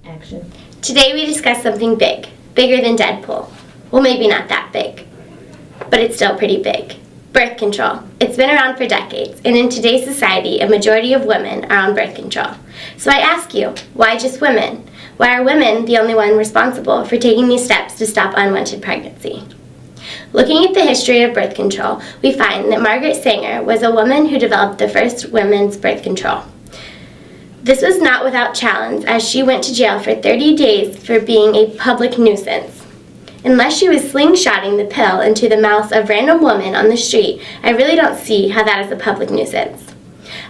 Action. Today we discuss something big, bigger than Deadpool. Well, maybe not that big, but it's still pretty big. Birth control. It's been around for decades, and in today's society, a majority of women are on birth control. So I ask you, why just women? Why are women the only one responsible for taking these steps to stop unwanted pregnancy? Looking at the history of birth control, we find that Margaret Sanger was a woman who developed the first women's birth control. This was not without challenge, as she went to jail for 30 days for being a public nuisance. Unless she was slingshotting the pill into the mouth of random women on the street, I really don't see how that is a public nuisance.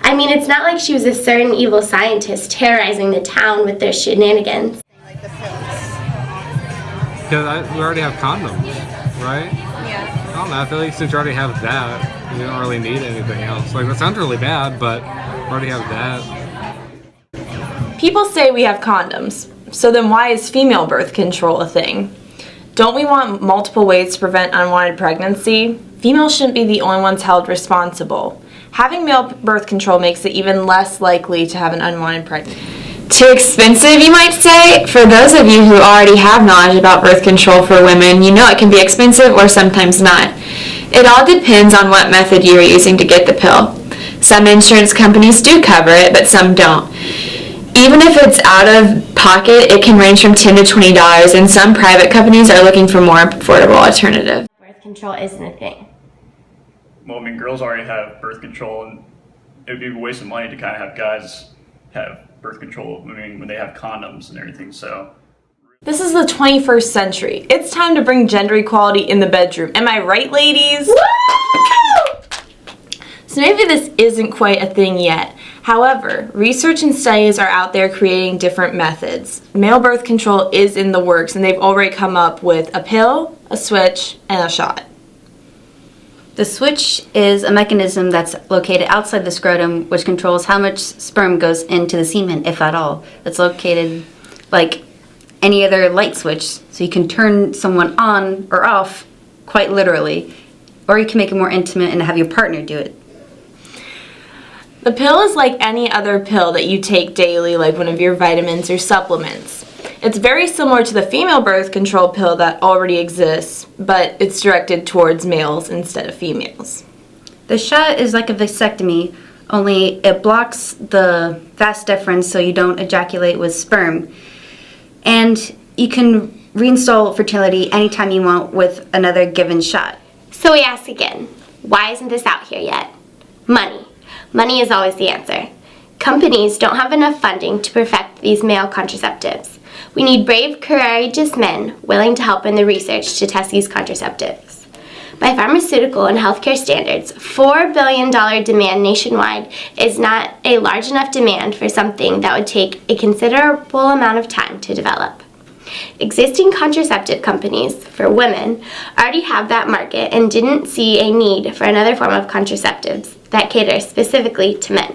I mean, it's not like she was a certain evil scientist terrorizing the town with their shenanigans. Because we already have condoms, right? Yeah. I don't know, I feel like since you already have that, you don't really need anything else. Like, that sounds really bad, but we already have that. People say we have condoms, so then why is female birth control a thing? Don't we want multiple ways to prevent unwanted pregnancy? Females shouldn't be the only ones held responsible. Having male birth control makes it even less likely to have an unwanted pregnancy. Too expensive, you might say? For those of you who already have knowledge about birth control for women, you know it can be expensive or sometimes not. It all depends on what method you are using to get the pill. Some insurance companies do cover it, but some don't. Even if it's out of pocket, it can range from $10 to $20, and some private companies are looking for more affordable alternatives. Birth control isn't a thing. Well, I mean, girls already have birth control, and it would be a waste of money to kind of have guys have birth control, I mean, when they have condoms and everything, so. This is the 21st century. It's time to bring gender equality in the bedroom. Am I right, ladies? Woo! So maybe this isn't quite a thing yet. However, research and studies are out there creating different methods. Male birth control is in the works, and they've already come up with a pill, a switch, and a shot. The switch is a mechanism that's located outside the scrotum, which controls how much sperm goes into the semen, if at all. It's located like any other light switch, so you can turn someone on or off, quite literally, or you can make it more intimate and have your partner do it. The pill is like any other pill that you take daily, like one of your vitamins or supplements. It's very similar to the female birth control pill that already exists, but it's directed towards males instead of females. The shot is like a vasectomy, only it blocks the vas deferens so you don't ejaculate with sperm. And you can reinstall fertility anytime you want with another given shot. So we ask again, why isn't this out here yet? Money. Money is always the answer. Companies don't have enough funding to perfect these male contraceptives. We need brave, courageous men willing to help in the research to test these contraceptives. By pharmaceutical and healthcare standards, $4 billion demand nationwide is not a large enough demand for something that would take a considerable amount of time to develop. Existing contraceptive companies for women already have that market and didn't see a need for another form of contraceptives that cater specifically to men.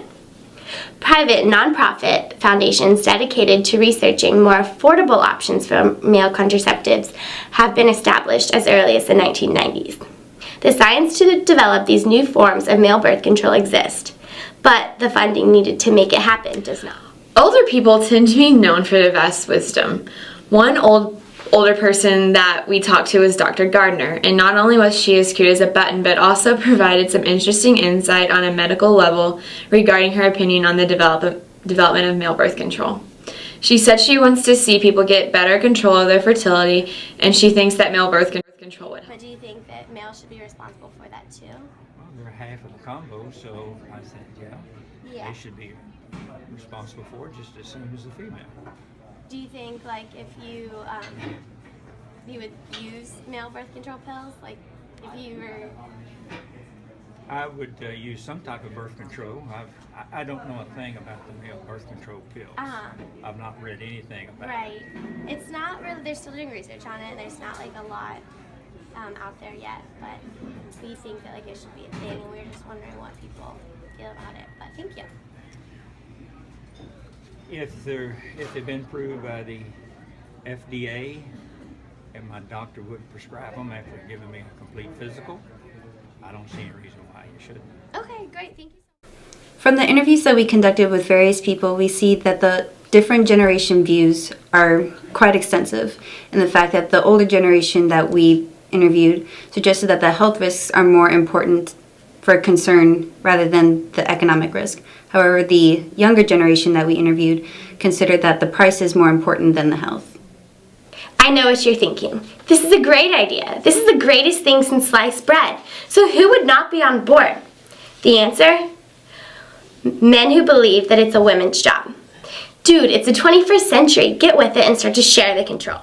Private nonprofit foundations dedicated to researching more affordable options for male contraceptives have been established as early as the 1990s. The science to develop these new forms of male birth control exists, but the funding needed to make it happen does not. Older people tend to be known for their vast wisdom. One older person that we talked to was Dr. Gardner, and not only was she as cute as a button, but also provided some interesting insight on a medical level regarding her opinion on the development of male birth control. She said she wants to see people get better control of their fertility, and she thinks that male birth control would help. But do you think that males should be responsible for that too? Well, they're half of the combo, so I think, yeah, they should be responsible for it just as soon as the female. Do you think, like, if you would use male birth control pills, like if you were? I would use some type of birth control. I don't know a thing about the male birth control pills. I've not read anything about it. Right. It's not really. They're still doing research on it. There's not like a lot out there yet, but we think that like it should be a thing, and we were just wondering what people feel about it. But thank you. If they've been approved by the FDA and my doctor wouldn't prescribe them after giving me a complete physical, I don't see any reason why you shouldn't. Okay, great. Thank you so much. From the interviews that we conducted with various people, we see that the different generation views are quite extensive, and the fact that the older generation that we interviewed suggested that the health risks are more important for concern rather than the economic risk. However, the younger generation that we interviewed considered that the price is more important than the health. I know what you're thinking. This is a great idea. This is the greatest thing since sliced bread. So who would not be on board? The answer? Men who believe that it's a women's job. Dude, it's the 21st century. Get with it and start to share the control.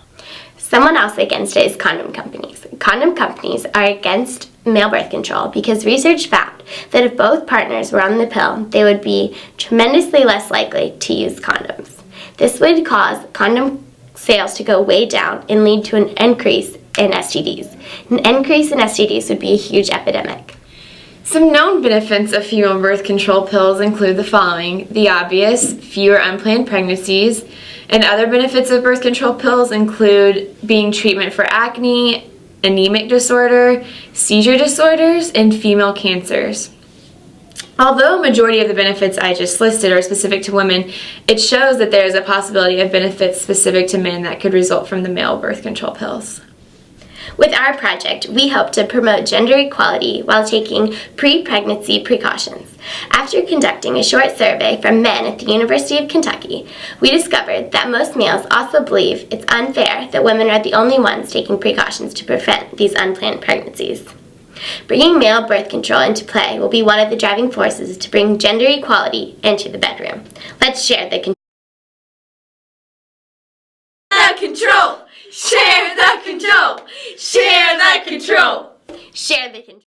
Someone else against it is condom companies. Condom companies are against male birth control because research found that if both partners were on the pill, they would be tremendously less likely to use condoms. This would cause condom sales to go way down and lead to an increase in STDs. An increase in STDs would be a huge epidemic. Some known benefits of female birth control pills include the following: the obvious, fewer unplanned pregnancies, and other benefits of birth control pills include being treatment for acne, anemic disorder, seizure disorders, and female cancers. Although a majority of the benefits I just listed are specific to women, it shows that there is a possibility of benefits specific to men that could result from the male birth control pills. With our project, we hope to promote gender equality while taking pre-pregnancy precautions. After conducting a short survey from men at the University of Kentucky, we discovered that most males also believe it's unfair that women are the only ones taking precautions to prevent these unplanned pregnancies. Bringing male birth control into play will be one of the driving forces to bring gender equality into the bedroom. Let's share the control. Share the control! Share the control! Share the control.